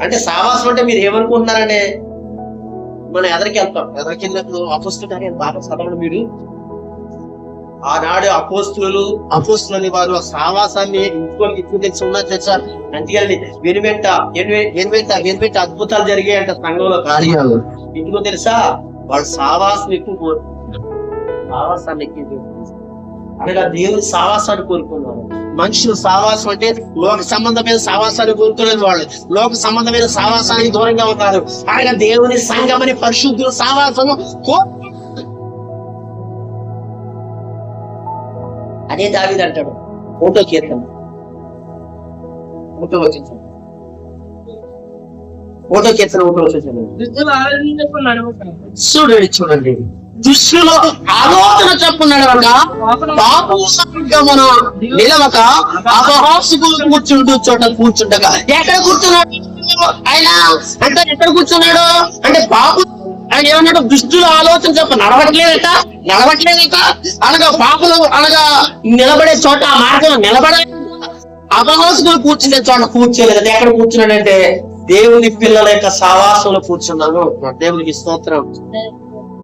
అంటే సావాసం అంటే మీరు ఏమనుకుంటున్నారంటే మనం ఎదరికి వెళ్తాం, ఎదరికి వెళ్ళినప్పుడు అపోస్తులు బాగా చదవండి మీరు. ఆనాడు అపోస్తులని వారు ఆ సావాసాన్ని ఇంటికి తెలిసి ఉన్నారు తెలుసా. అంతేగాని వెనువెంట అద్భుతాలు జరిగాయంట సంఘంలో కార్యాలు. ఇంటికో తెలుసా, వాళ్ళు సావాసం ఎక్కువ కోరుకుంటున్నారు, సావాసాన్ని ఎక్కువ అనగా దేవుని సావాసాన్ని కోరుకున్నారు. మనుషులు సావాసం అంటే లోక సంబంధమైన సావాసాన్ని కోరుకునేది వాళ్ళు, లోక సంబంధమైన సావాసానికి దూరంగా ఉన్నారు. ఆయన దేవుని సంఘమని పరిశుద్ధుల సావాసము అదే దావీదు అంటాడు. ఒకటో కీర్తన 1వ వచనం, 1వ కీర్తన 1వ వచనం చూడండి. దుష్టులు ఆలోచన చెప్పున్నాడు పాపము నిలవక అపహాసుకులు కూర్చుంటూ చోట కూర్చుండగా. ఎక్కడ కూర్చున్నాడు ఆయన అంటే, ఎక్కడ కూర్చున్నాడు అంటే పాపు. ఆయన ఏమన్నాడు, దుష్టుల ఆలోచన చెప్ప నడవట్లేదట అనగా పాపలు అనగా నిలబడే చోట ఆ మార్గంలో నిలబడే అపహాసుకులు కూర్చునే చోట కూర్చోలేదు. ఎక్కడ కూర్చున్నాడంటే దేవుని పిల్లల యొక్క సావాసంలో కూర్చున్నాను. దేవునికి స్తోత్రం.